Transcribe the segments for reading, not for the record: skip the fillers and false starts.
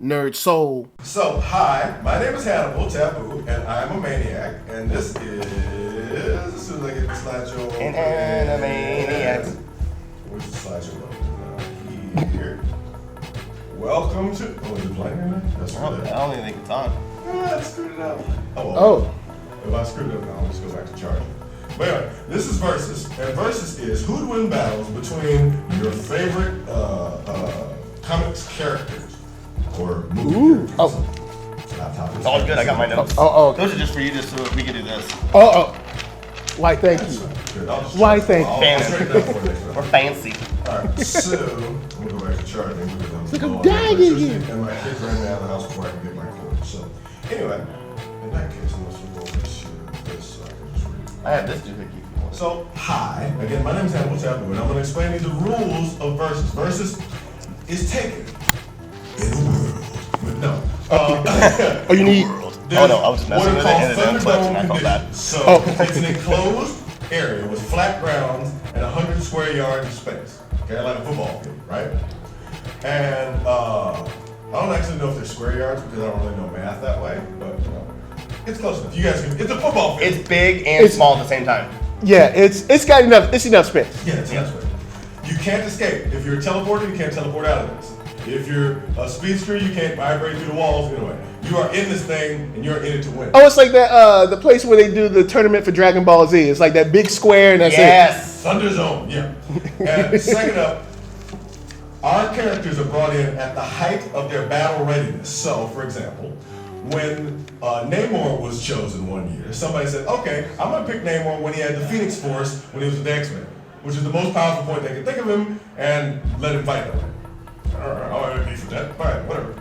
NERDSoul. So, hi, my name is Hannibal, Tabu, and I'm a maniac, and this is, as soon as I get the slideshow open, and a maniac. Where's the slideshow open? Here. Welcome to, is it playing right now? That's I don't even think it's on. I screwed it up. Oh. If I screwed it up now, I'll just go back to charging. But anyway, this is Versus, and Versus is who'd win battles between your favorite comics characters or movie characters. It's all good. I got my notes. Those are just for you, just so we can do this. Why, thank you. Why, thank you. We're fancy. Alright, so I'm gonna go back to charging because I'm dying here. And my kids ran me out of the house before I can get my cord. So, anyway, in that case, unless we go over to this, I can just read it. I have this doohickey. So, hi. Again, my name is Hannibal Tabu, and I'm going to explain to you the rules of Versus. Versus is taken in a world. But no. You need... I was just messing with it, and it unplugged, and I felt bad. So, it's an enclosed area with flat grounds and 100 square yards of space. Okay, like a football field, right? And I don't actually know if they're square yards because I don't really know math that way, but you know, it's close enough. You guys can, it's a football field. It's big and small at the same time. Yeah, it's got enough. It's enough space. Yeah, it's enough space. You can't escape. If you're a teleporter, you can't teleport out of this. If you're a speedster, you can't vibrate through the walls. Anyway, you are in this thing and you're in it to win. Oh, it's like that the place where they do the tournament for Dragon Ball Z. It's like that big square and that's it. Yes. Thunder Zone, yeah. And second up, our characters are brought in at the height of their battle readiness. So, for example, when Namor was chosen one year, somebody said, okay, I'm going to pick Namor when he had the Phoenix Force when he was with the X-Men, which is the most powerful point they could think of him, and let him fight that way. I'll have a for that. All right, whatever.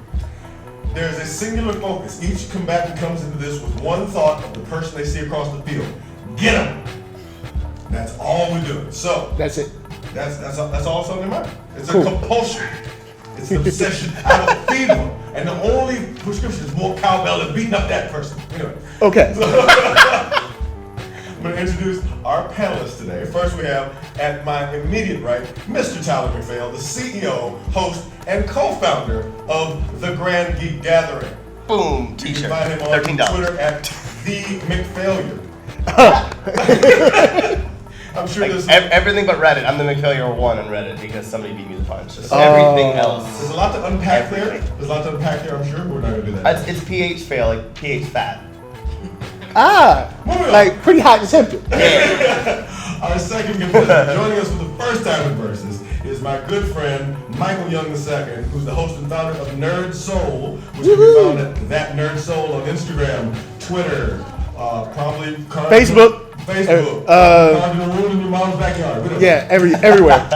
There's a singular focus. Each combatant comes into this with one thought of the person they see across the field. Get him! That's all we're doing. So That's it. that's all that's on their mind. It's a compulsion. It's an obsession. I will feed them. And the only prescription is more cowbell and beating up that person. Anyway. Okay. I'm going to introduce our panelists today. First we have, at my immediate right, Mr. Tyler McPhail, the CEO, host, and co-founder of the Grand Geek Gathering. Boom, You t-shirt, can find him on $13. Twitter at the McPhailure. I'm sure Like, there's everything but Reddit. I'm the McPhail 1 on Reddit because somebody beat me to the punch. Everything else. there's a lot to unpack there. There's a lot to unpack there, I'm sure. We're not going to do that. It's PH fail, like PH fat. Like pretty hot and tempted. Our second contestant, joining us for the first time in Versus, is my good friend Michael Young II, who's the host and founder of NERDSoul, which can be found at that NERDSoul on Instagram, Twitter, probably Facebook. Carving a room in your mom's backyard. Whatever. Yeah, everywhere.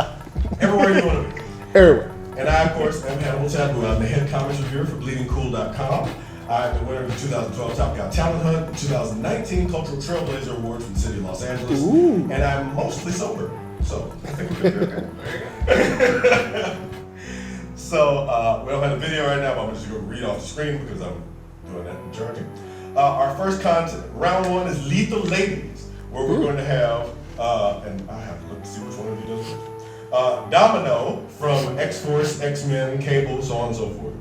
Everywhere you want to be. Everywhere. And I, of course, am Hannibal Tabu. I'm the head comics reviewer for BleedingCool.com. I'm the winner of the 2012 Top Gun Talent Hunt, 2019 Cultural Trailblazer Award from the city of Los Angeles, and I'm mostly sober, so I think we're going to be okay. So, we don't have the video right now, but I'm just going to read off the screen because I'm doing that and charging. Our first content, round one, is Lethal Ladies, where we're going to have, and I have to look to see which one of you does it. Domino from X-Force, X-Men, Cable, so on and so forth.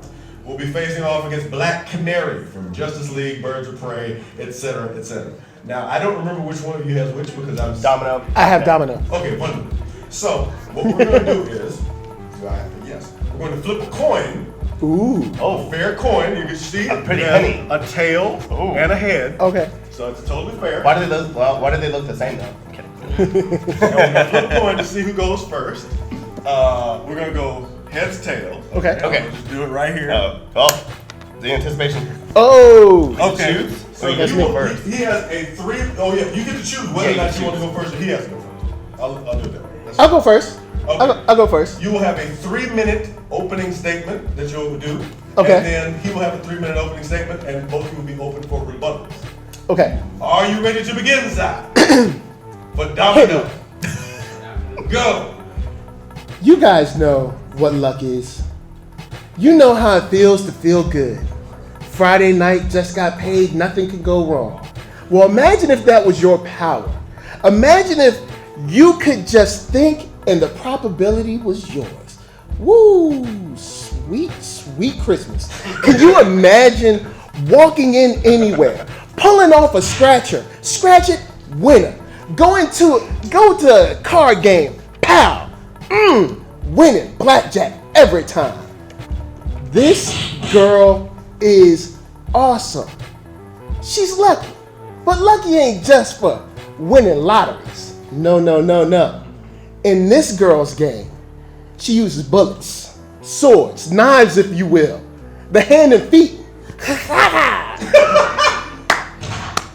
We'll be facing off against Black Canary from Justice League, Birds of Prey, etc., etc. Now, I don't remember which one of you has which because I'm... Domino. I have Domino. Okay, wonderful. So, what we're going to do is, we're going to flip a coin. A fair coin. You can see A pretty it penny. has a tail and a head. Okay. So it's totally fair. Why do they look the same though? I'm kidding. We're going to flip a coin to see who goes first. We're going to go heads, tails. Okay. Okay. Just do it right here. The anticipation. Oh. Okay. So That's you me will, first. he has a 3. Oh yeah, you get to choose whether or not you want to go first, or he has to go first. I'll do that. That's I'll go first. Okay. I'll go first. You will have a 3-minute opening statement that you'll do. Okay. And then he will have a 3-minute opening statement, and both of you will be open for rebuttals. Okay. Are you ready to begin, Zach? For Domino. Go. You guys know what luck is. You know how it feels to feel good. Friday night, just got paid, nothing can go wrong. Well, imagine if that was your power. Imagine if you could just think and the probability was yours. Woo, sweet, sweet Christmas. Can you imagine walking in anywhere, pulling off a scratcher, scratch it, winner. Go to a card game, pow, winning, blackjack every time. This girl is awesome. She's lucky, but lucky ain't just for winning lotteries. No. In this girl's game, she uses bullets, swords, knives, if you will, the hand and feet.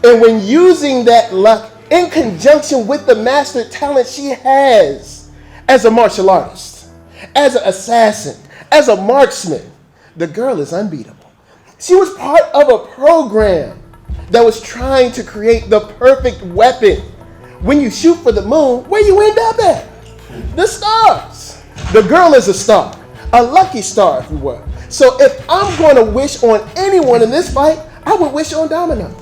And when using that luck in conjunction with the master talent she has as a martial artist, as an assassin, as a marksman, the girl is unbeatable. She was part of a program that was trying to create the perfect weapon. When you shoot for the moon, where you end up at? The stars. The girl is a star, a lucky star, if you will. So if I'm going to wish on anyone in this fight, I would wish on Domino.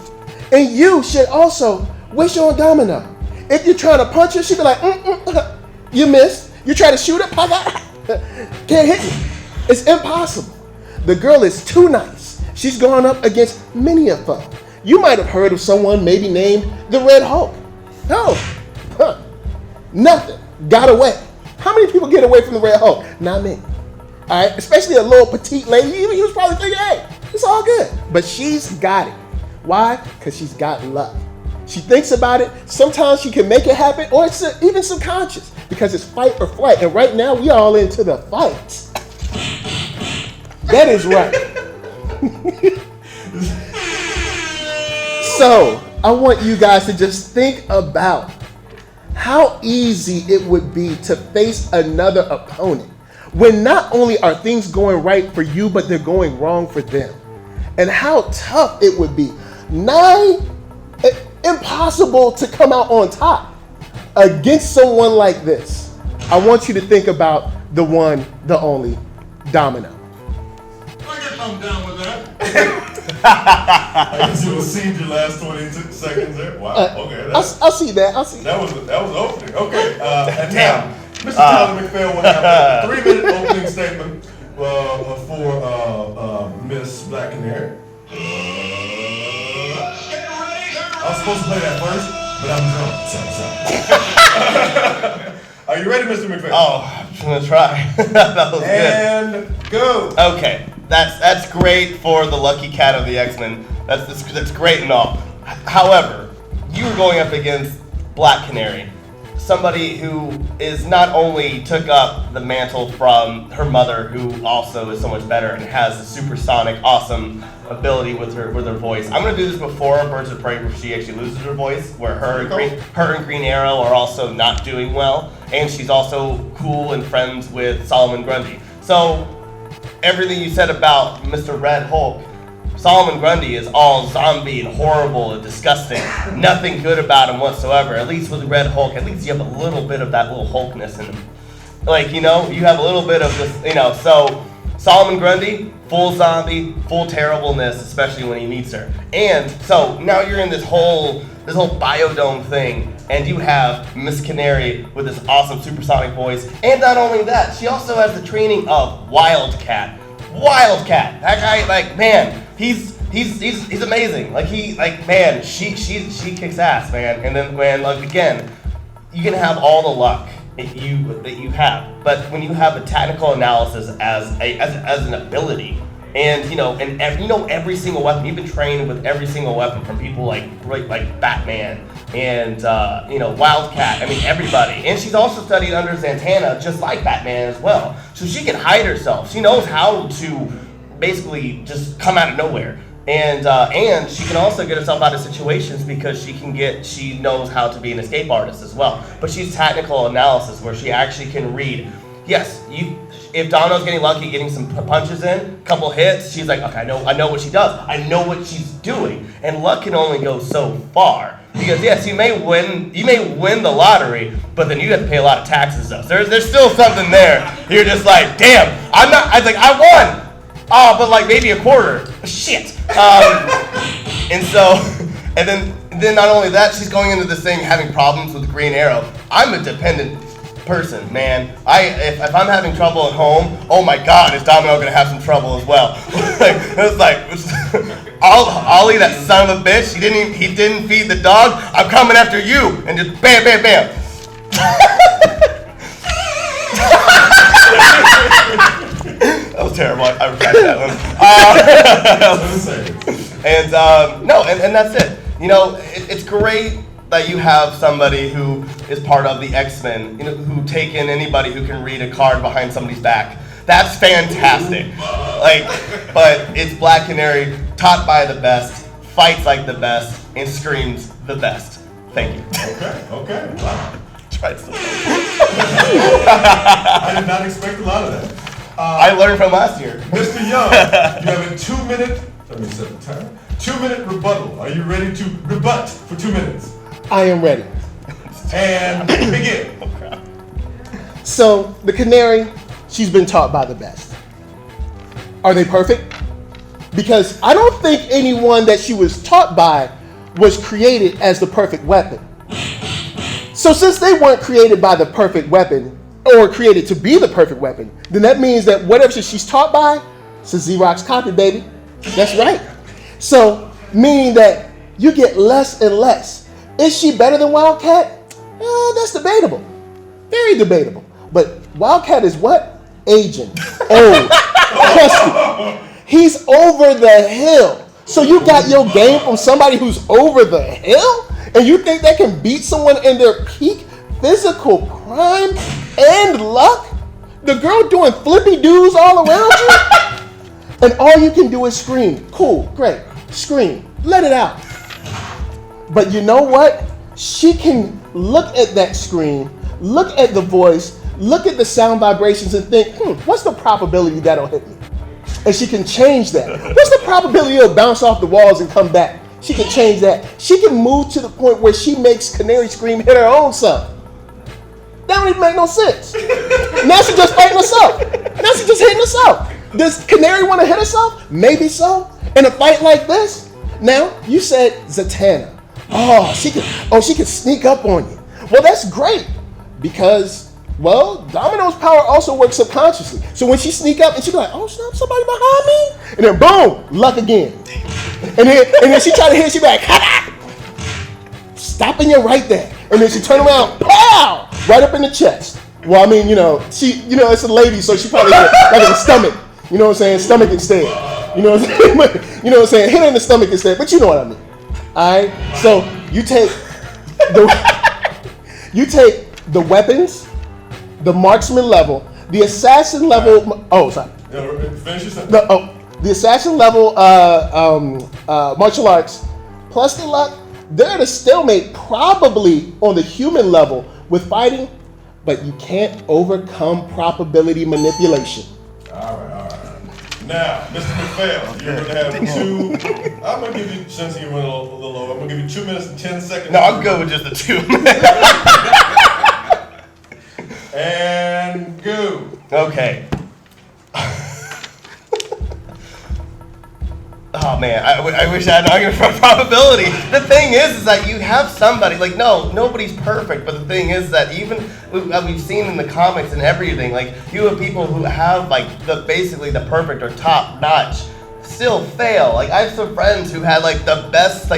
And you should also wish on Domino. If you're trying to punch her, she'd be like, you missed. You try to shoot her, can't hit me. It's impossible. The girl is too nice. She's gone up against many a foe. You might have heard of someone maybe named the Red Hulk. No, nothing. Got away. How many people get away from the Red Hulk? Not me. All right, especially a little petite lady. He was probably thinking, hey, it's all good. But she's got it. Why? Because she's got luck. She thinks about it. Sometimes she can make it happen, or it's even subconscious, because it's fight or flight. And right now, we all into the fight. That is right. So, I want you guys to just think about how easy it would be to face another opponent when not only are things going right for you, but they're going wrong for them. And how tough it would be. Impossible to come out on top against someone like this. I want you to think about the one, the only, Domino. I guess I'm down with that. I guess you received your last 20 seconds there. Wow. Okay. I'll see that. That was opening. Okay. And now, Mr. Tyler McPhail will have a 3-minute opening statement for Miss Black Canary. I was supposed to play that first, but I'm drunk. So. Are you ready, Mr. McPhail? Oh, I'm gonna try. That was and good. go. Okay, that's great for the lucky cat of the X-Men. That's great and all. However, you were going up against Black Canary, somebody who is not only took up the mantle from her mother, who also is so much better and has a supersonic, awesome ability with her voice. I'm gonna do this before Birds of Prey, where she actually loses her voice, where her and Green Arrow are also not doing well, and she's also cool and friends with Solomon Grundy. So everything you said about Mr. Red Hulk, Solomon Grundy is all zombie and horrible and disgusting. Nothing good about him whatsoever. At least with Red Hulk, at least you have a little bit of that little Hulkness in him. Like, you have a little bit of this, so Solomon Grundy, full zombie, full terribleness, especially when he meets her. And so now you're in this whole biodome thing, and you have Miss Canary with this awesome supersonic voice. And not only that, she also has the training of Wildcat. That guy, man, he's amazing. She kicks ass, man. And then again, you can have all the luck that you have, but when you have a technical analysis as an ability, and every single weapon, you've been trained with every single weapon from people like Batman and Wildcat. I mean, everybody. And she's also studied under Zatanna, just like Batman as well. So she can hide herself. She knows how to basically just come out of nowhere. And she can also get herself out of situations because she knows how to be an escape artist as well. But she's technical analysis, where she actually can read. Yes, if Domino's getting lucky, getting some punches in, couple hits, she's like, okay, I know what she does. I know what she's doing. And luck can only go so far. Because yes, you may win the lottery, but then you have to pay a lot of taxes though. There's still something there. You're just like, damn, I won. Oh, but maybe a quarter. Shit. And then not only that, she's going into this thing having problems with Green Arrow. I'm a dependent person, man. If I'm having trouble at home, oh my God, is Domino gonna have some trouble as well? It's like Ollie, that son of a bitch, he didn't feed the dog. I'm coming after you, and just bam, bam, bam. That was terrible. I retract that one. And that's it. You know, it's great that you have somebody who is part of the X-Men, you know, who take in anybody who can read a card behind somebody's back. That's fantastic. But it's Black Canary, taught by the best, fights like the best, and screams the best. Thank you. Okay. Wow. Tried something. I did not expect a lot of that. I learned from last year. Mr. Young, you have a 2-minute, let me set the timer, 2-minute rebuttal. Are you ready to rebut for 2 minutes? I am ready. And begin. Oh, crap. So, the Canary, she's been taught by the best. Are they perfect? Because I don't think anyone that she was taught by was created as the perfect weapon. So since they weren't created by the perfect weapon, or created to be the perfect weapon, then that means that whatever she's taught by, it's a Xerox copy, baby. That's right. So, meaning that you get less and less. Is she better than Wildcat? That's debatable. Very debatable. But Wildcat is what? Aging. Old. Crusty. He's over the hill. So you got your game from somebody who's over the hill? And you think they can beat someone in their peak physical prime and luck? The girl doing flippy doos all around you? And all you can do is scream. Cool, great. Scream. Let it out. But you know what? She can look at that scream, look at the voice, look at the sound vibrations and think, what's the probability that'll hit me? And she can change that. What's the probability it'll bounce off the walls and come back? She can change that. She can move to the point where she makes Canary scream hit her own self. That don't even make no sense. Now she's just fighting herself. Now she's just hitting herself. Does Canary want to hit herself? Maybe so. In a fight like this? Now, you said Zatanna. She can sneak up on you. Well, that's great because, well, Domino's power also works subconsciously. So when she sneak up and she be like, oh, snap, somebody behind me? And then boom, luck again. And then she try to hit, she be like, ha! Stopping you right there. And then she turn around, pow! Right up in the chest. Well, I mean, it's a lady, so she probably hit like in the stomach. You know what I'm saying? Stomach instead. You know what I'm saying? You know what I'm saying? Hit her in the stomach instead, but you know what I mean. Alright? So you take the weapons, the marksman level, the assassin level. Oh, sorry. Finish your sentence. The assassin level martial arts plus the luck. They're at a stalemate, probably on the human level with fighting, but you can't overcome probability manipulation. All right. Now, Mr. McPhail, you're going to have I'm going to give you, since you went a little low, I'm going to give you 2 minutes and 10 seconds. No, I'm good with just the 2 minutes. And go. Okay. Oh man, I wish I had an argument for probability. The thing is that you have somebody, nobody's perfect, but the thing is that even we've seen in the comics and everything, you have people who have basically the perfect or top notch still fail. I have some friends who had the best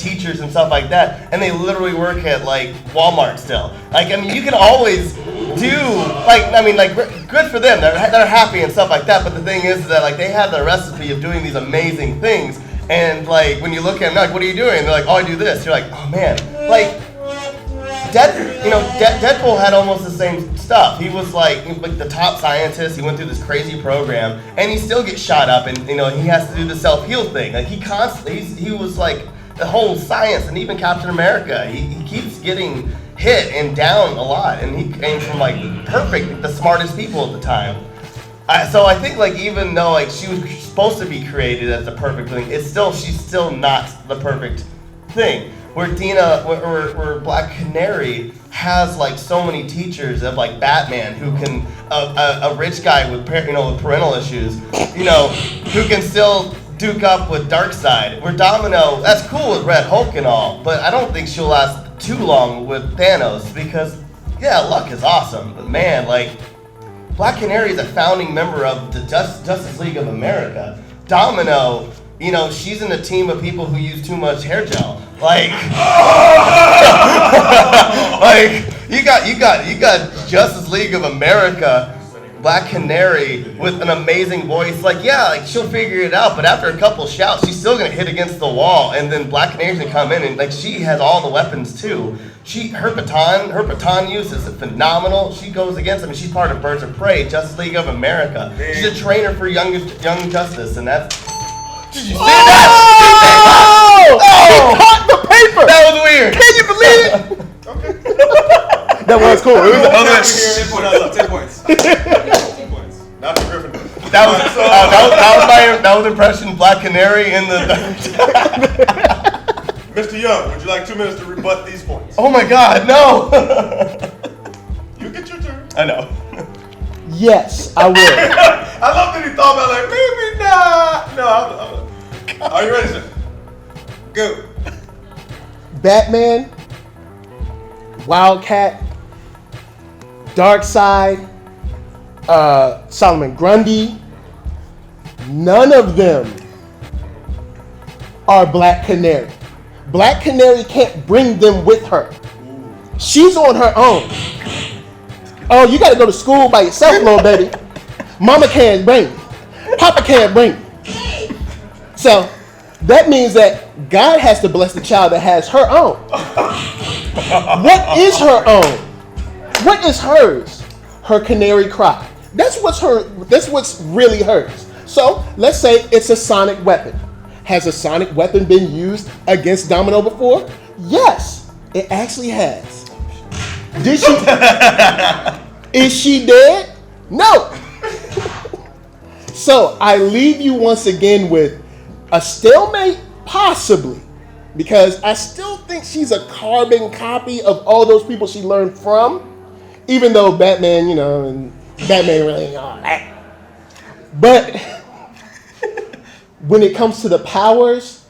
teachers and stuff like that, and they literally work at Walmart still. You can always do good for them. They're happy and stuff like that. But the thing is that they have the recipe of doing these amazing things, and when you look at them, what are you doing? And they're like, oh, I do this. You're like, oh man, Deadpool had almost the same stuff. He was the top scientist. He went through this crazy program, and he still gets shot up, and he has to do the self-heal thing. He was the whole science, and even Captain America. He keeps getting hit and down a lot, and he came from perfect, the smartest people at the time. So I think even though she was supposed to be created as the perfect thing, she's still not the perfect thing. Where where Black Canary has so many teachers of Batman who can a rich guy with with parental issues, who can still duke up with Darkseid. Where Domino, that's cool with Red Hulk and all, but I don't think she'll last too long with Thanos because yeah, Luck is awesome, but man, like, Black Canary is a founding member of the Justice League of America. Domino, you know, she's in a team of people who use too much hair gel. Like, like you got Justice League of America, Black Canary with an amazing voice. Like, yeah, like she'll figure it out, but after a couple shouts, she's still gonna hit against the wall, and then Black Canary's gonna come in and like she has all the weapons too. Her baton use is phenomenal. She goes against, I mean, she's part of Birds of Prey, Justice League of America. She's a trainer for Young Justice, and that's. Did you see that? Oh! He caught the paper. That was weird. Can you believe it? Okay. That was cool. It was 10 points. 10 points. Not the Griffin. That was impression Black Canary in the. Mr. Young, would you like 2 minutes to rebut these points? Oh my God, no! You get your turn. I know. Yes, I will. I love that he thought about like maybe not. No, are you ready, sir? Go. Batman, Wildcat, Darkseid, Solomon Grundy, none of them are Black Canary. Black Canary can't bring them with her. She's on her own. Oh, you gotta go to school by yourself, little baby. Mama can't bring you. Papa can't bring you. So that means that God has to bless the child that has her own. What is her own? What is hers? Her canary cry. That's what's really hers. So let's say it's a sonic weapon. Has a sonic weapon been used against Domino before? Yes, it actually has. Did she? Is she dead? No. So I leave you once again with a stalemate, possibly, because I still think she's a carbon copy of all those people she learned from, even though Batman, you know, and Batman really ain't all that. But when it comes to the powers,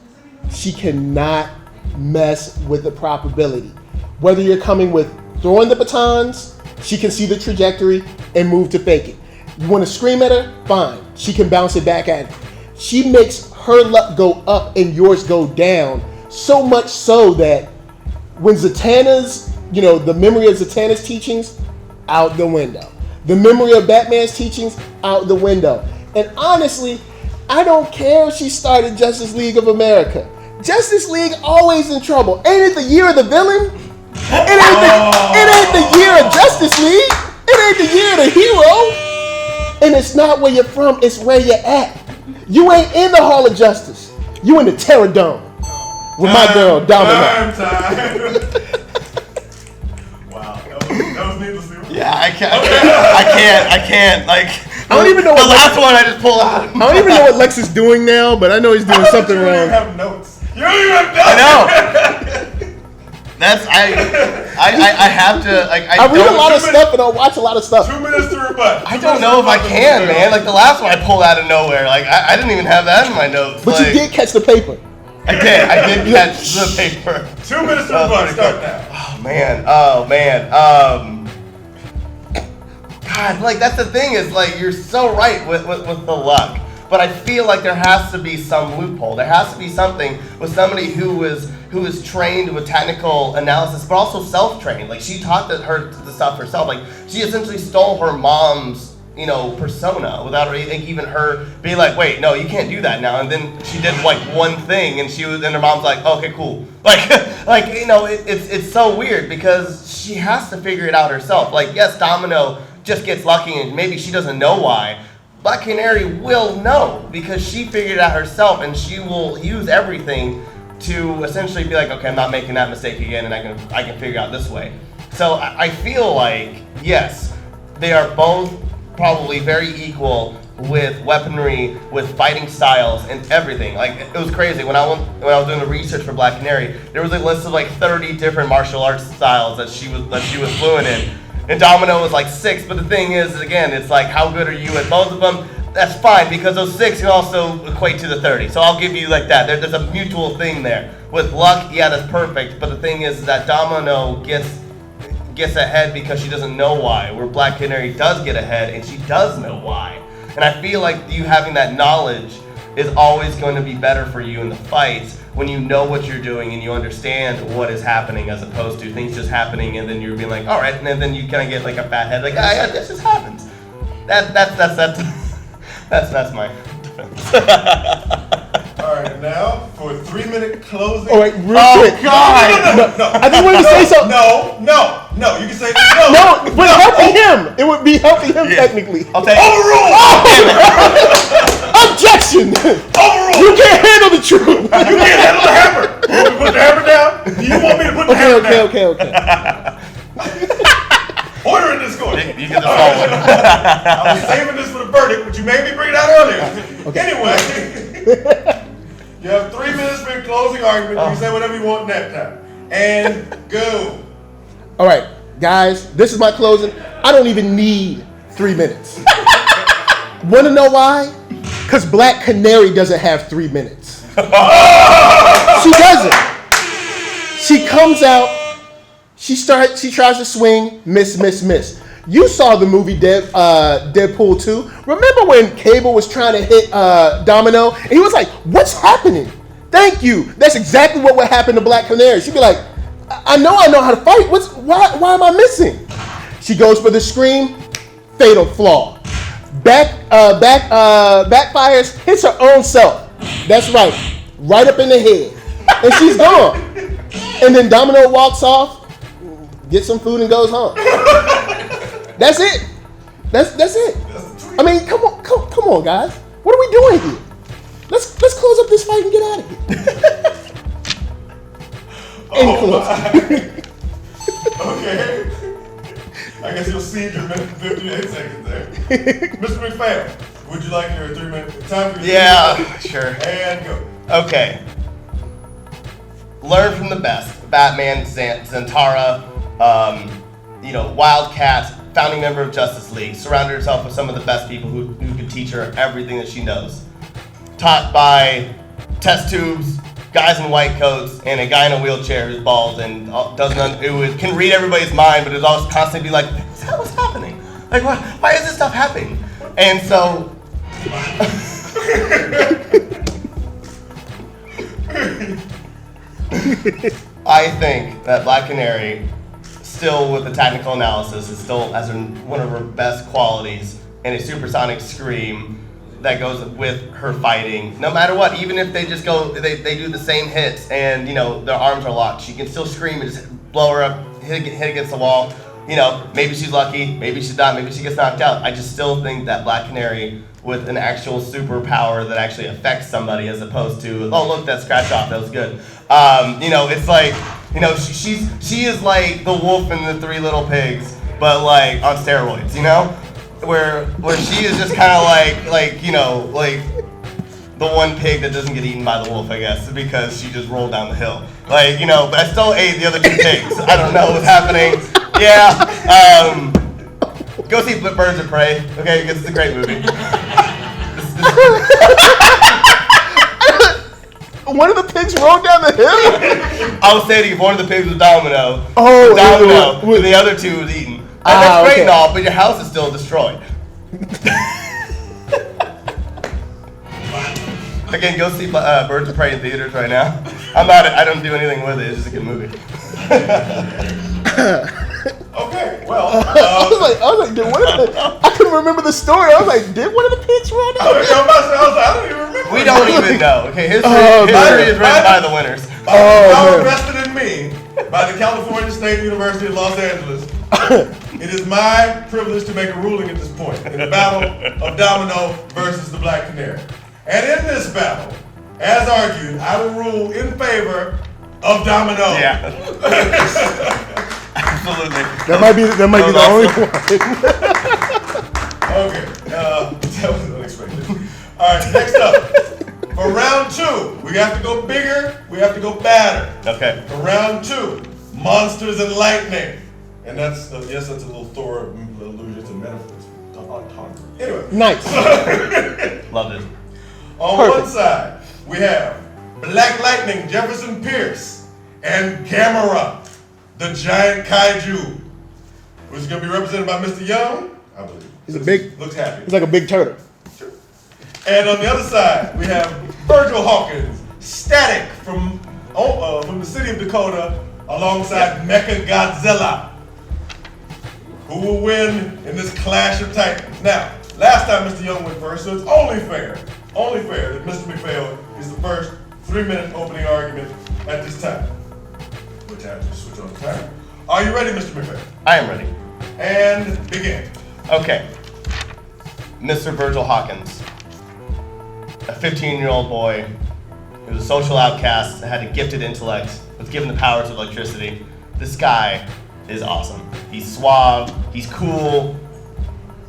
she cannot mess with the probability. Whether you're coming with throwing the batons, she can see the trajectory and move to fake it. You want to scream at her? Fine. She can bounce it back at you. She makes her luck go up and yours go down, so much so that when Zatanna's, you know, the memory of Zatanna's teachings, out the window. The memory of Batman's teachings, out the window. And honestly, I don't care if she started Justice League of America. Justice League always in trouble. Ain't it the year of the villain? It ain't the year of Justice League. It ain't the year of the hero. And it's not where you're from, it's where you're at. You ain't in the Hall of Justice. You in the Terror Dome with my girl, Domino. Time. Wow, that was needlessly. Yeah, I can't. Like, I don't even know what the last one I just pulled out. I don't even know what Lex is doing now, but I know he's doing something You don't even wrong. have notes. You don't even have notes. I know. That's I have to like I read a lot of stuff and I watch a lot of stuff. 2 minute to rebut. I don't know if I can, man. Like the last one I pulled out of nowhere. Like I didn't even have that in my notes. But like, you did catch the paper. I did catch the paper. 2 minutes to rebut. Start now. Oh man. God, like that's the thing is like you're so right with the luck. But I feel like there has to be some loophole. There has to be something with somebody who is trained with technical analysis, but also self-trained. Like she taught her the stuff herself. Like she essentially stole her mom's, you know, persona without even her being like, wait, no, you can't do that now. And then she did like one thing, and her mom's like, okay, cool. Like you know, it's so weird because she has to figure it out herself. Like yes, Domino just gets lucky, and maybe she doesn't know why. Black Canary will know because she figured it out herself, and she will use everything to essentially be like, okay, I'm not making that mistake again, and I can figure out this way. So I feel like yes, they are both probably very equal with weaponry, with fighting styles, and everything. Like it was crazy when I was doing the research for Black Canary. There was a list of like 30 different martial arts styles that she was fluent in. And Domino was like 6, but the thing is, again, it's like, how good are you at both of them? That's fine, because those 6 can also equate to the 30. So I'll give you like that. There's a mutual thing there. With luck, yeah, that's perfect. But the thing is that Domino gets gets ahead because she doesn't know why, where Black Canary does get ahead and she does know why. And I feel like you having that knowledge is always going to be better for you in the fights when you know what you're doing and you understand what is happening, as opposed to things just happening and then you're being like, all right, and then you kind of get like a fat head, like, yeah, this just happens. That's my defense. All right, now for a 3-minute closing. All right, real quick. God! No. I think we're gonna say something. No. You can say no. No, but helping him. It would be helping him technically. I'll take Overruled. Objection! Overruled. You can't handle the truth. You can't handle the hammer. You want me to put the hammer down? Do you want me to put the hammer down? Okay. Order in this court. You can just follow it. I was saving this for the verdict, but you made me bring it out earlier. Anyway, you have 3 minutes for your closing argument. You can say whatever you want in that time. And go. All right, guys, this is my closing. I don't even need 3 minutes. Want to know why? Because Black Canary doesn't have 3 minutes. She doesn't. She comes out. She tries to swing, miss. You saw the movie Deadpool 2. Remember when Cable was trying to hit Domino? And he was like, what's happening? Thank you. That's exactly what would happen to Black Canary. She'd be like, I know how to fight. Why am I missing? She goes for the scream, fatal flaw. Backfires, hits her own self. That's right up in the head. And she's gone. And then Domino walks off, gets some food and goes home. That's it. That's it. I mean, come on, guys. What are we doing here? Let's close up this fight and get out of here. Okay. I guess you'll see your minute and 58 seconds there. Mr. McPhail, would you like your 3 minute time for your 3 minutes? Sure. And go. Okay. Learn from the best. Batman, Zantara, Wildcat, founding member of Justice League. Surrounded herself with some of the best people who could teach her everything that she knows. Taught by test tubes, guys in white coats, and a guy in a wheelchair who's bald and can read everybody's mind, but is always constantly be like, what the hell is happening? Like, why is this stuff happening? And so, I think that Black Canary, still with the technical analysis, is still has one of her best qualities, and a supersonic scream that goes with her fighting. No matter what, even if they just go, they do the same hits, and their arms are locked, she can still scream and just blow her up, hit against the wall. Maybe she's lucky, maybe she's not, maybe she gets knocked out. I just still think that Black Canary, with an actual superpower that actually affects somebody, as opposed to, oh look, that scratch off, that was good. It's like, she is like the wolf in the Three Little Pigs, but like on steroids, where she is just kind of like the one pig that doesn't get eaten by the wolf, I guess, because she just rolled down the hill. But I still ate the other 2 pigs. I don't know what's happening. Yeah. Go see Birds of Prey, okay? Because it's a great movie. One of the pigs rolled down the hill? I was saying if one of the pigs was Domino. Oh, Domino, and the other 2 was eaten. And that's great and all, but your house is still destroyed. Again, go see Birds of Prey in theaters right now. I don't do anything with it. It's just a good movie. Okay, well. I was like, I couldn't remember the story. I was like, did one of the pigs run out? I don't even remember. We don't even know. Okay, history is written by the winners. Power vested in me by the California State University of Los Angeles. It is my privilege to make a ruling at this point in the battle of Domino versus the Black Canary. And in this battle, as argued, I will rule in favor of Domino. Yeah. Absolutely. That might be the only one. Okay, that was unexpected. All right, next up. For round 2, we have to go bigger, we have to go badder. Okay. For round 2, monsters and lightning. And that's a little Thor allusion to metaphors. Anyway. Nice. Loved it. On one side, we have Black Lightning, Jefferson Pierce, and Gamera, the giant kaiju. Who's going to be represented by Mr. Young, I believe. Looks happy. He's like a big turtle. Sure. And on the other side, we have Virgil Hawkins, Static from the city of Dakota, alongside Mechagodzilla. Who will win in this clash of titans? Now, last time Mr. Young went first, so it's only fair that Mr. McPhail is the first 3-minute opening argument at this time. Which I have to switch on the timer. Are you ready, Mr. McPhail? I am ready. And begin. Okay. Mr. Virgil Hawkins, a 15-year-old boy who was a social outcast, had a gifted intellect, was given the powers of electricity. This guy is awesome. He's suave, he's cool,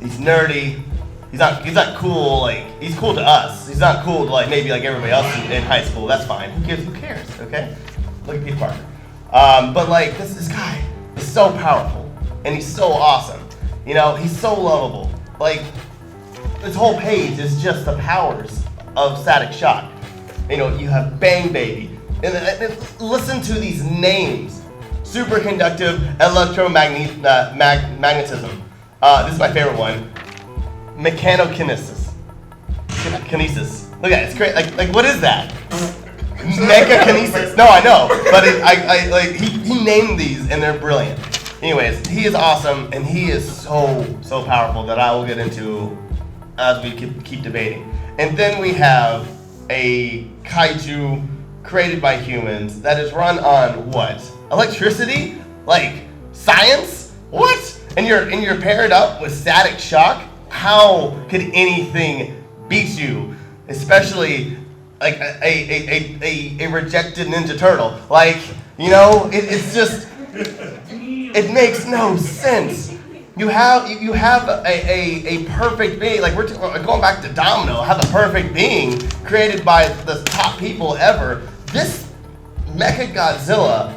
he's nerdy. He's not cool, like, he's cool to us. He's not cool to, like, maybe like everybody else in high school. That's fine. Who cares, okay? Look at Peter Parker. But like, this guy is so powerful, and he's so awesome. You know, he's so lovable. Like, this whole page is just the powers of Static Shock. You know, you have Bang Baby. And listen to these names. Superconductive electromagnetism. This is my favorite one. Mechanokinesis. Kinesis. Look at it, it's great. Like what is that? Mechakinesis. No, I know, but he named these and they're brilliant. Anyways, he is awesome and he is so powerful that I will get into as we keep debating. And then we have a kaiju created by humans that is run on what? Electricity? Like science? What? And you're paired up with Static Shock? How could anything beat you? Especially like a rejected Ninja Turtle. Like, you know, it's just, it makes no sense. You have a perfect being, like we're going back to Domino, have a perfect being created by the top people ever. This Mechagodzilla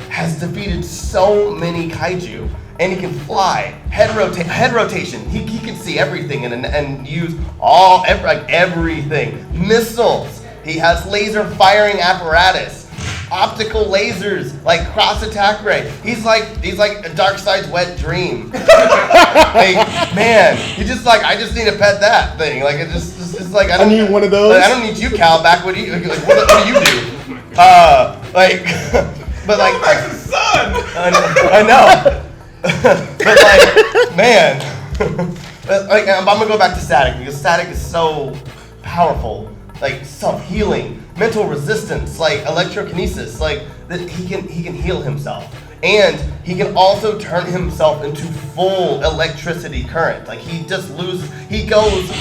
has defeated so many kaiju, and he can fly, head rotation. He can see everything and use everything. Missiles. He has laser firing apparatus. Optical lasers, like cross attack ray. He's like a Darkseid's wet dream. Like, man, I just need to pet that thing. Like it's just like I need one of those. Like, I don't need you, Cal. Back what do you like? What do you do? But like That's his son. I know. But like, man, like I'm gonna go back to Static because Static is so powerful. Like self-healing, mental resistance, like electrokinesis, like that he can heal himself. And he can also turn himself into full electricity current. Like he just loses, he goes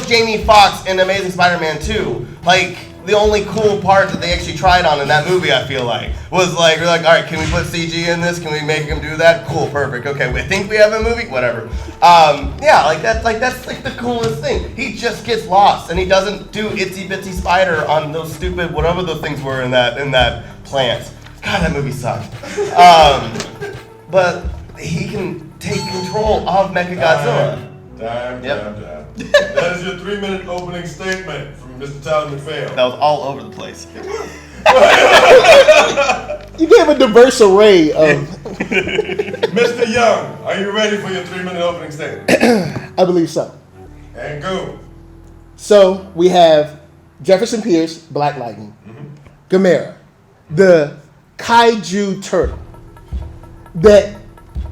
Jamie Foxx in Amazing Spider-Man 2. Like the only cool part that they actually tried on in that movie, I feel like, was like, we're like, all right, can we put CG in this? Can we make him do that? Cool, perfect. Okay, we think we have a movie, whatever. Yeah, that's like the coolest thing. He just gets lost and he doesn't do itsy bitsy spider on those stupid whatever those things were in that plant. God, that movie sucked. But he can take control of Mechagodzilla. Time. That is your 3-minute opening statement from Mr. Tyler McPhail. That was all over the place. You gave a diverse array of. Mr. Young, are you ready for your 3-minute opening statement? I believe so. And go. So we have Jefferson Pierce, Black Lightning, Gamera, the kaiju turtle that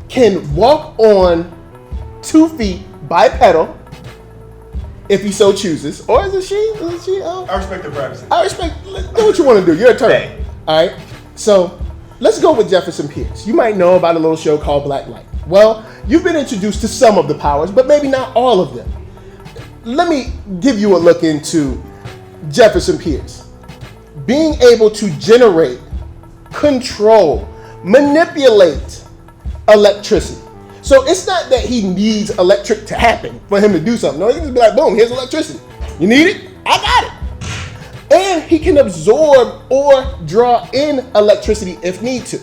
can walk on 2 feet bipedal if he so chooses, or is it she? Oh. I respect the privacy. I respect. Do what you want to do. You're a turtle. Hey. All right. So let's go with Jefferson Pierce. You might know about a little show called Black Light. Well, you've been introduced to some of the powers, but maybe not all of them. Let me give you a look into Jefferson Pierce. Being able to generate, control, manipulate electricity. So it's not that he needs electric to happen for him to do something. No, he can just be like, boom, here's electricity. You need it? I got it. And he can absorb or draw in electricity if need to.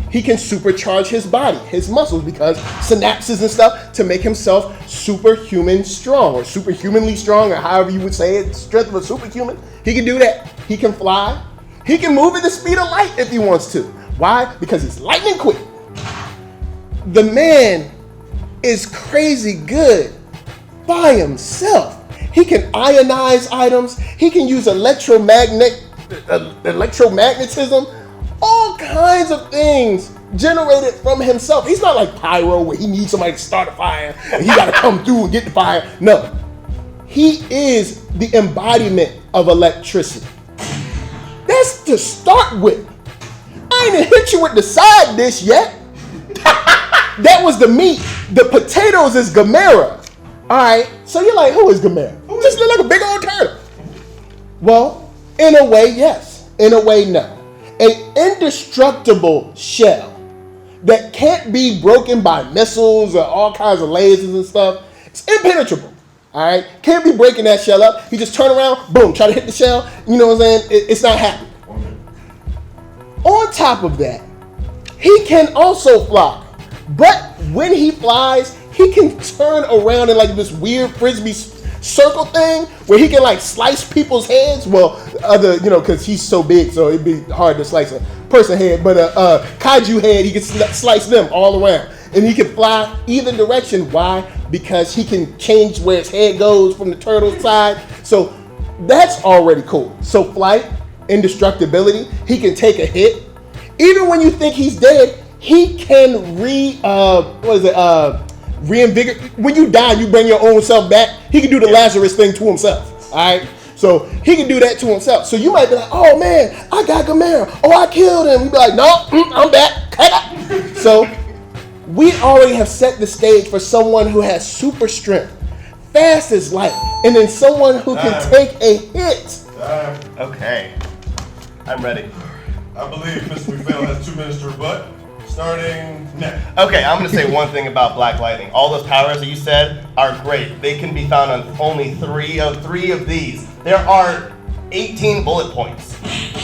He can supercharge his body, his muscles, because synapses and stuff to make himself superhuman strong or superhumanly strong or however you would say it, strength of a superhuman. He can do that. He can fly. He can move at the speed of light if he wants to. Why? Because he's lightning quick. the man is crazy good by himself. He can ionize items. He can use electromagnetism, all kinds of things generated from himself. He's not like Pyro where he needs somebody to start a fire and he got to come through and get the fire. No, he is the embodiment of electricity. That's to start with. I ain't even hit you with the side dish yet. That was the meat. The potatoes is Gamera. All right, so you're like, who is Gamera? Just look like a big old turtle. Well, in a way, yes. In a way, no. An indestructible shell that can't be broken by missiles or all kinds of lasers and stuff. It's impenetrable. All right, can't be breaking that shell up. You just turn around, boom, try to hit the shell. You know what I'm saying? It's not happening. On top of that, he can also fly. But when he flies, he can turn around in like this weird frisbee circle thing where he can like slice people's heads. Well, because he's so big, so it'd be hard to slice a person head. But a kaiju head, he can slice them all around. And he can fly either direction. Why? Because he can change where his head goes from the turtle's side. So that's already cool. So flight, indestructibility, he can take a hit. Even when you think he's dead, he can reinvigorate. When you die, you bring your own self back. He can do the Lazarus thing to himself. All right, so he can do that to himself. So you might be like, "Oh man, I got Gamera. Oh, I killed him." You be like, "No, I'm back." So we already have set the stage for someone who has super strength, fast as light, and then someone who can take a hit. Okay, I'm ready. I believe Mr. McPhail has 2 minutes to rebut. Starting now. Okay, I'm going to say one thing about Black Lightning. All those powers that you said are great. They can be found on only three of these. There are 18 bullet points.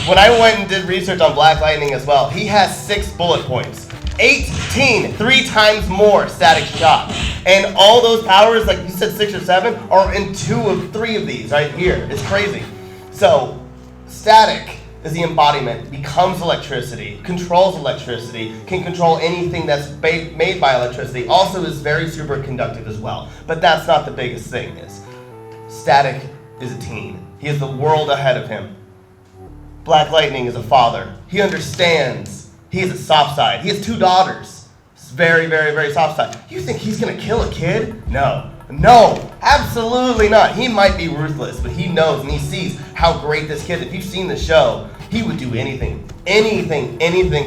When I went and did research on Black Lightning as well, he has 6 bullet points. 18, 3 times more static shock. And all those powers, like you said 6 or 7, are in 2 of 3 of these right here. It's crazy. So, static is the embodiment, becomes electricity, controls electricity, can control anything that's made by electricity, also is very superconductive as well. But that's not the biggest thing. Static is a teen. He has the world ahead of him. Black Lightning is a father. He understands. He has a soft side. He has 2 daughters. It's very, very, very soft side. You think he's gonna kill a kid? No, absolutely not. He might be ruthless, but he knows and he sees how great this kid is. If you've seen the show, he would do anything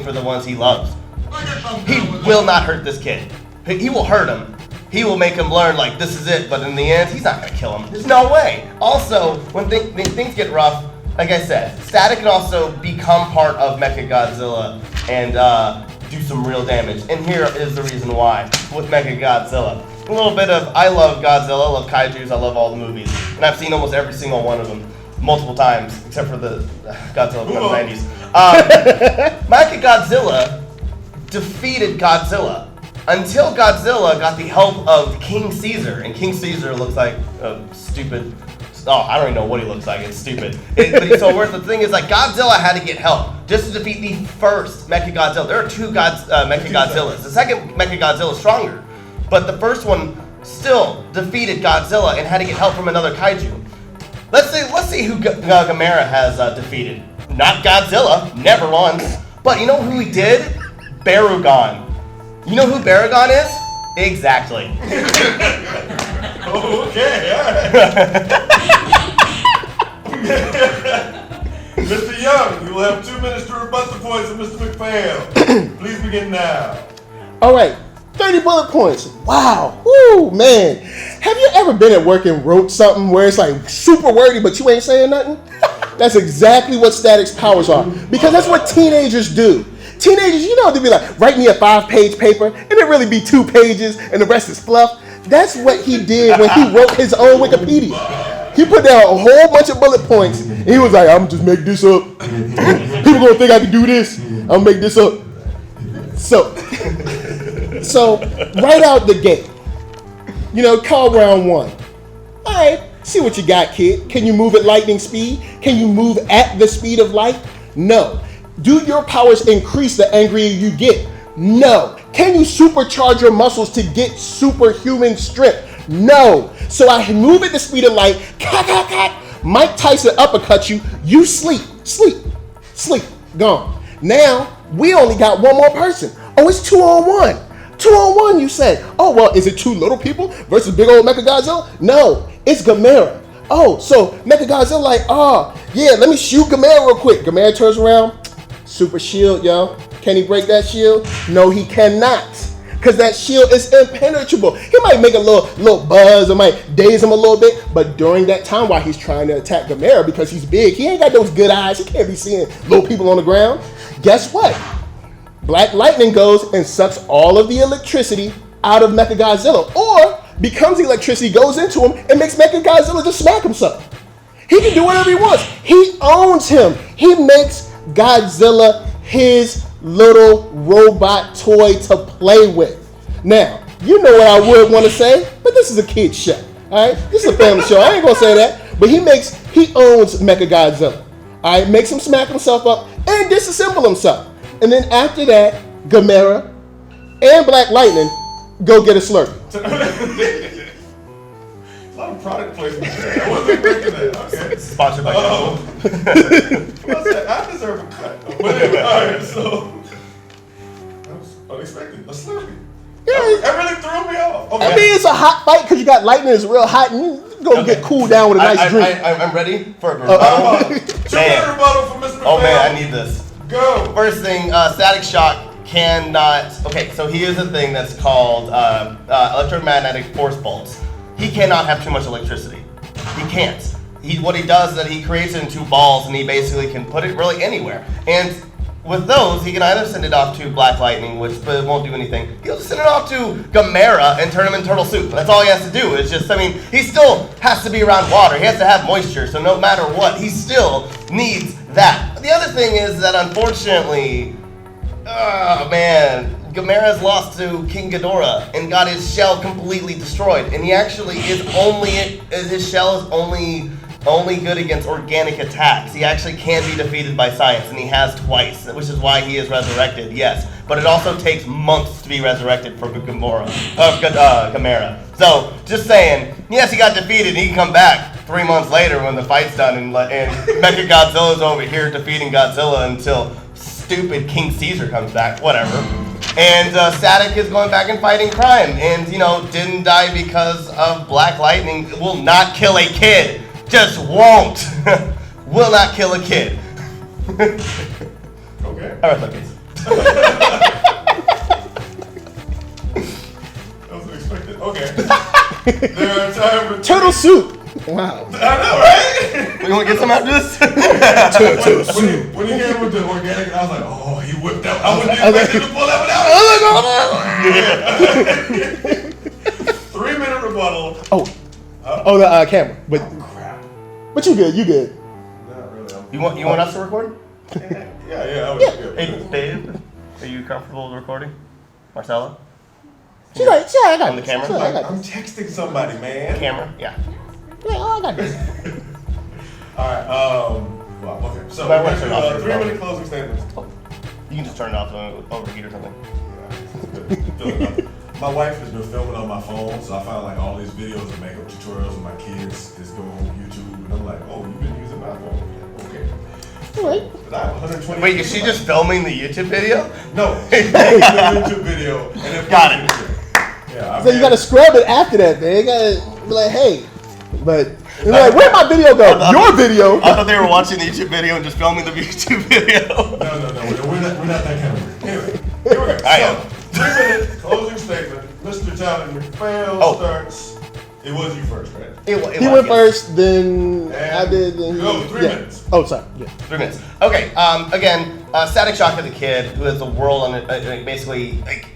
for the ones he loves. He will not hurt this kid. He will hurt him. He will make him learn, like, this is it, but in the end, he's not gonna kill him. There's no way. Also, when things get rough, like I said, Static can also become part of Mechagodzilla and do some real damage. And here is the reason why with Mechagodzilla. A little bit of, I love Godzilla, I love kaijus, I love all the movies. And I've seen almost every single one of them multiple times, except for the Godzilla from the 90s. Mechagodzilla defeated Godzilla until Godzilla got the help of King Caesar. And King Caesar looks like a stupid, I don't even know what he looks like, it's stupid. But he's so worth. The thing is, like, Godzilla had to get help just to defeat the first Mechagodzilla. There are 2 Mechagodzillas. The second Mechagodzilla is stronger. But the first one still defeated Godzilla and had to get help from another kaiju. Let's see who Gamera has defeated. Not Godzilla, never once. But you know who he did? Barugon. You know who Barugon is? Exactly. Okay, alright. Mr. Young, you will have 2 minutes to rebut the points of Mr. McPhail. Please begin now. All right. 30 bullet points. Wow. Woo, man. Have you ever been at work and wrote something where it's like super wordy, but you ain't saying nothing? That's exactly what Static's powers are. Because that's what teenagers do. Teenagers, you know, they'll be like, write me a 5-page paper, and it really be 2 pages, and the rest is fluff. That's what he did when he wrote his own Wikipedia. He put down a whole bunch of bullet points, and he was like, I'm just make this up. People gonna think I can do this. I'll make this up. So, right out the gate, call round 1. All right, see what you got, kid. Can you move at lightning speed? Can you move at the speed of light? No. Do your powers increase the angrier you get? No. Can you supercharge your muscles to get superhuman strength? No. So I move at the speed of light. Mike Tyson uppercuts you. You sleep. Gone. Now we only got one more person. Oh, it's 2-on-1. 2-on-1, you said. Oh, well, is it two little people versus big old Mechagodzilla? No, it's Gamera. Oh, so Mechagodzilla like, yeah, let me shoot Gamera real quick. Gamera turns around, super shield, yo. Can he break that shield? No, he cannot. Because that shield is impenetrable. He might make a little buzz, or might daze him a little bit, but during that time while he's trying to attack Gamera, because he's big, he ain't got those good eyes. He can't be seeing little people on the ground. Guess what? Black Lightning goes and sucks all of the electricity out of Mechagodzilla, or becomes electricity, goes into him, and makes Mechagodzilla just smack himself. He can do whatever he wants. He owns him. He makes Godzilla his little robot toy to play with. Now, you know what I would want to say, but this is a kid's show, all right? This is a family show. I ain't gonna say that, but he owns Mechagodzilla, all right? Makes him smack himself up and disassemble himself. And then after that, Gamera and Black Lightning go get a Slurpee. A lot of product placement there. I wasn't expecting that. Okay. Sponsored by Tabu. I deserve a cut. But anyway, all right, so that was unexpected. A Slurpee. Yeah, that really threw me off. Okay. I mean, it's a hot fight because you got Lightning is real hot, and you go get cooled down with a nice drink. I'm ready for a rebuttal. 2-minute rebuttal from Mr. McPhail. Oh man, I need this. Go. First thing, Static Shock cannot. Okay, so he is a thing that's called electromagnetic force bolts. He cannot have too much electricity. He can't. What he does is that he creates it into balls, and he basically can put it really anywhere. And with those, he can either send it off to Black Lightning, but it won't do anything. He'll just send it off to Gamera and turn him into turtle soup. That's all he has to do. It's just, he still has to be around water. He has to have moisture. So no matter what, he still needs that. The other thing is that unfortunately, Gamera's lost to King Ghidorah and got his shell completely destroyed. And he actually his shell is only good against organic attacks. He actually can be defeated by science, and he has twice, which is why he is resurrected, yes. But it also takes months to be resurrected for Gamera. So, just saying, yes, he got defeated, and he can come back 3 months later when the fight's done, and Mechagodzilla's over here defeating Godzilla until stupid King Caesar comes back, whatever. And Static is going back and fighting crime, and, didn't die because of Black Lightning. Will not kill a kid. Just won't. Will not kill a kid. Okay. All right, Luckies. That was unexpected. Okay. There are times when Turtle soup. Wow. I know, right? We want to get some after this? Turtle soup. When he came with the organic, I was like, oh, he whipped out. I wasn't expecting to pull that one out. 3-minute rebuttal. The camera. But Crap. But you good. Not really. You want us to record? Yeah. I was good. Hey, Dave, are you comfortable with recording? Marcella? She's like, yeah, I got On the this. camera? Yeah, I got I'm texting somebody, man. Camera? Yeah. this. Yeah, I got this. All right. Well, okay. So But I we're want to turn off going to your do 3-minute closing statements. You can just turn it off overheat or something. My wife has been filming on my phone, so I found like all these videos of makeup tutorials of my kids just go on YouTube, and I'm like, oh, you've been using my phone? Yeah, okay. All right. But I have 120. Wait, is she just filming the YouTube video? No, she's making a YouTube video, and then Got it. Yeah. So you gotta scrub it after that, man. You gotta be like, hey. But you're like, where'd my video go? Your video. I thought they were watching the YouTube video and just filming the YouTube video. No, we're not that kind of weird. Anyway, here we go. I am. 3-minute closing statement. Mr. Talon McPhail starts. It was you first, right? He went first, then I did. Then go 3 minutes. Oh, sorry. Yeah. 3 minutes. Okay. Again, Static Shock is a kid who has the world on it. Basically, like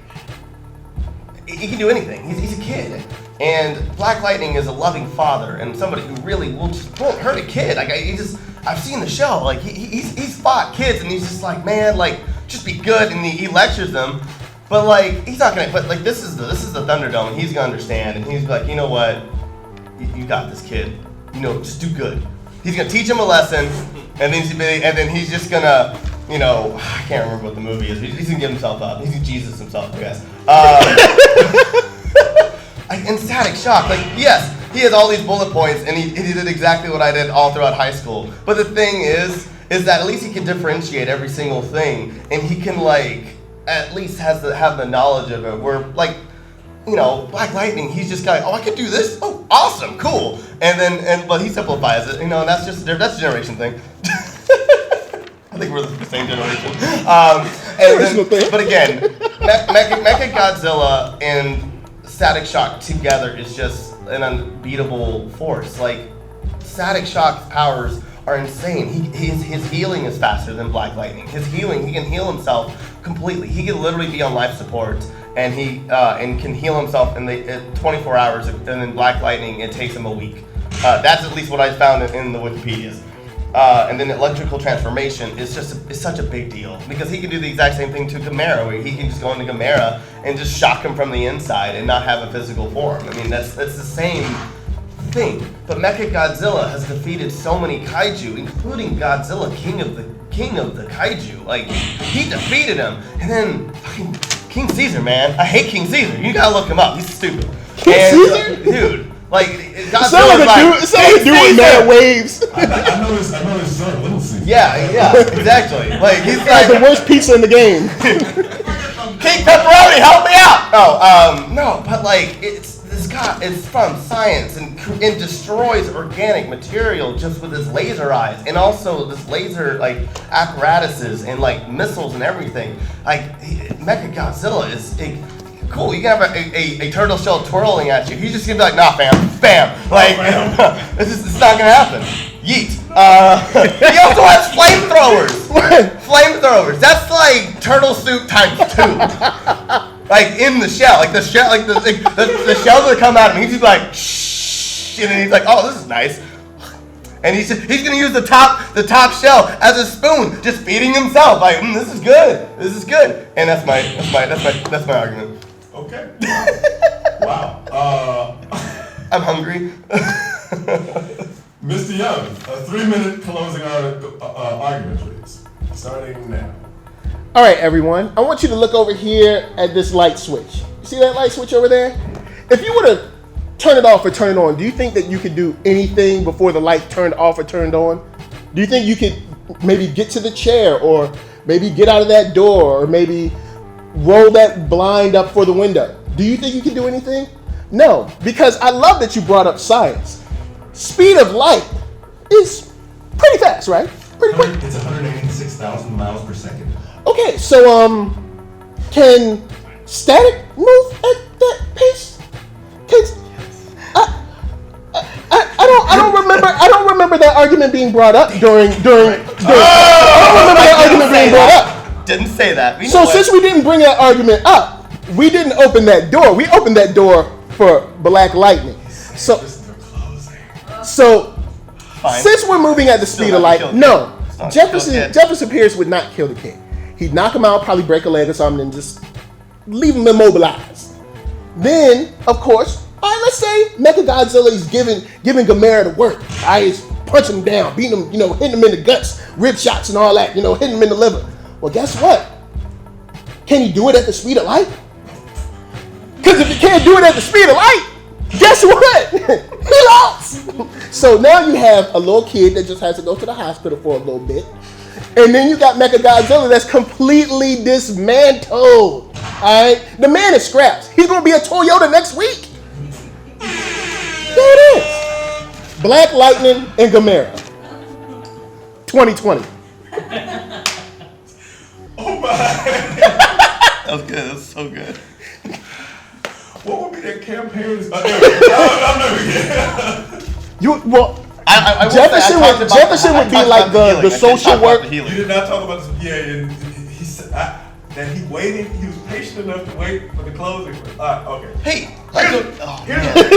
he can do anything. He's a kid. And Black Lightning is a loving father and somebody who really won't hurt a kid. Like I've seen the show. Like he's fought kids and he's just like, man, like just be good. And he lectures them, but like he's not gonna. But like this is the Thunderdome. And he's gonna understand and he's like, you know what, you got this kid. Just do good. He's gonna teach him a lesson, and then he's just gonna I can't remember what the movie is. He's gonna give himself up. He's gonna Jesus himself, I guess. In Static Shock, yes, he has all these bullet points, and he did exactly what I did all throughout high school. But the thing is that at least he can differentiate every single thing, and he can at least have the knowledge of it. Where Black Lightning, he's just got I can do this. Oh, awesome, cool. But he simplifies it, and that's a generation thing. I think we're the same generation. But again, Mechagodzilla and Static Shock together is just an unbeatable force. Static Shock's powers are insane. His healing is faster than Black Lightning. He can heal himself completely. He can literally be on life support, and he can heal himself in 24 hours. And then Black Lightning, it takes him a week. That's at least what I found in the Wikipedias. And then electrical transformation is such a big deal because he can do the exact same thing to Gamera, where he can just go into Gamera and just shock him from the inside and not have a physical form. I mean, that's the same thing. But Mechagodzilla has defeated so many kaiju, including Godzilla, king of the kaiju. He defeated him, and then fucking King Caesar, man. I hate King Caesar. You gotta look him up. He's stupid. Caesar, dude. It sounds like a dude with mad waves. I know his son, Little Caesar. Yeah, exactly. He's the worst pizza in the game. King Pepperoni, help me out! No, but it's from science and destroys organic material just with his laser eyes, and also this laser apparatuses and missiles and everything. Mechagodzilla is cool. You can have a turtle shell twirling at you. He's just gonna be nah, fam. It's not gonna happen. Yeet. He also has flamethrowers. Flamethrowers. That's turtle suit times 2. In the shell, the shells that come out of him. He's just shh, and then he's oh, this is nice. And he's gonna use the top shell as a spoon, just feeding himself. This is good. And that's my argument. Okay. Wow. I'm hungry. Mr. Young, a 3-minute closing argument, please. Starting now. All right, everyone. I want you to look over here at this light switch. You see that light switch over there? If you were to turn it off or turn it on, do you think that you could do anything before the light turned off or turned on? Do you think you could maybe get to the chair, or maybe get out of that door, or maybe roll that blind up for the window? Do you think you can do anything? No, because I love that you brought up science. Speed of light is pretty fast, right? Pretty quick. It's 186,000 miles per second. Okay, so can static move at that pace? I don't remember that argument being brought up during. I don't remember that argument being brought up. Didn't say that. Since we didn't bring that argument up, we didn't open that door. We opened that door for Black Lightning. So fine. Since we're moving at the speed of light, no, Jefferson Pierce would not kill the kid. He'd knock him out, probably break a leg or something, and just leave him immobilized. Then, of course, all right, let's say Mechagodzilla is giving Gamera the work. He's punching him down, beating him, hitting him in the guts, rib shots and all that, hitting him in the liver. Well, guess what? Can he do it at the speed of light? Because if he can't do it at the speed of light, guess what? He lost. So now you have a little kid that just has to go to the hospital for a little bit. And then you got Mechagodzilla that's completely dismantled. Alright? The man is scraps. He's going to be a Toyota next week. There it is. Black Lightning and Gamera. 2020. Oh my. That was good. That was so good. What would be their campaigns? I'm never Jefferson would be like the social work. You did not talk about this. Yeah, he said that he waited. He was patient enough to wait for the closing. Okay. Hey,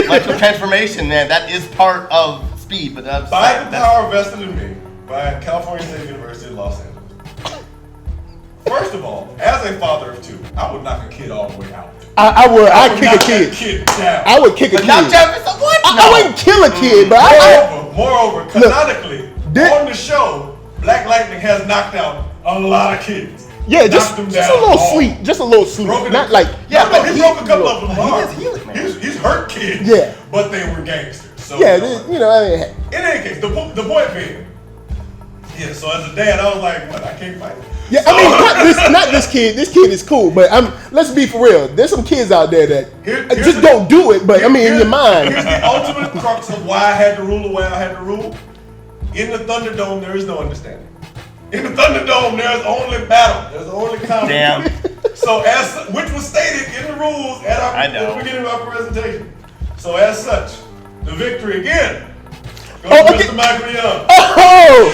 electro transformation, man. That is part of speed, but by the power vested in me by California State University of Los Angeles. First of all, as a father of 2, I would knock a kid all the way out. I would. I'd kick a kid. I would kick a kid. Not Jefferson. What? I wouldn't kill a kid, but moreover, canonically, on the show, Black Lightning has knocked out a lot of kids. Yeah, just Knocked them a down little hard. sleep. Just a little sleep. Broken Not it. like No, he broke a couple of them hard. He's hurt kids. Yeah. But they were gangsters. So, yeah, you know, I mean, in any case, the point being, yeah. So as a dad, I was like, what? I can't fight. yeah. I mean, not this kid. This kid is cool, but let's be for real. There's some kids out there that just don't do it. But I mean, in your mind, here's the ultimate crux of why I had to rule the way I had to rule. In the Thunderdome, there is no understanding. In the Thunderdome, there's only battle. There's only conflict. Damn. So which was stated in the rules at the beginning of our presentation. So as such, the victory again goes to Mr. Michael Young. Oh,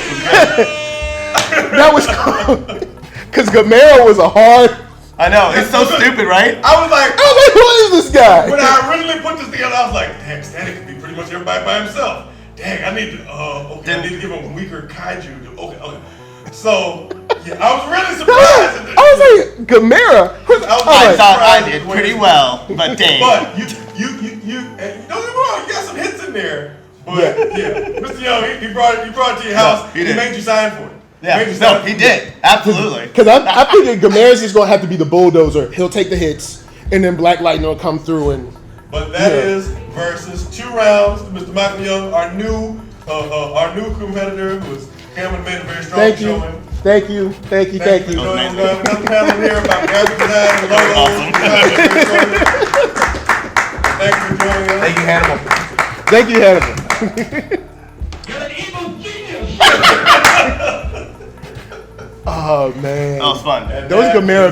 that was cool. Because Gamera was a hard. I know, it's so stupid, right? I was like, who is this guy? when I originally put this together, I was like, dang, Stanley could be pretty much everybody by himself. Dang, I need to, I need to give him a weaker kaiju. Okay. So, yeah, I was really surprised. I was like, Gamera. I thought I did pretty well, but dang. But you don't get me wrong, you got some hits in there. But yeah, Mr. Young, he brought it to your house. he did. Made you sign for it. Yeah, he did. Absolutely. Because I figured Gamera's just gonna have to be the bulldozer. He'll take the hits, and then Black Lightning will come through and. But that is versus 2 rounds. Mr. Michael Young, our new competitor, who is Cameron, made a very strong showing. Thank you. We're going to have another panel here about graphic design and logos. Awesome. Thank you for joining us. Thank you, Hannibal. Thank you, Hannibal. You're an evil genius. Oh man. That was fun. Those Gamera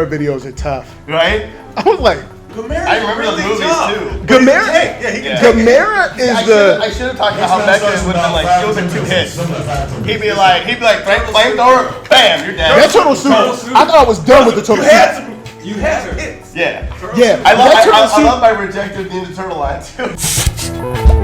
videos are tough. Right? I was like, Gamera I remember really the movies tough. too. Gamera. He can Gamera is I should have talked about how Mecha would have been like, it was in 2 hits. He'd be like, flamethrower, bam, you're dead. that turtle suit. I thought I was done with the turtle suit. You had some hits. Yeah. Yeah, I that turtle love suit. my rejected Ninja Turtle line too.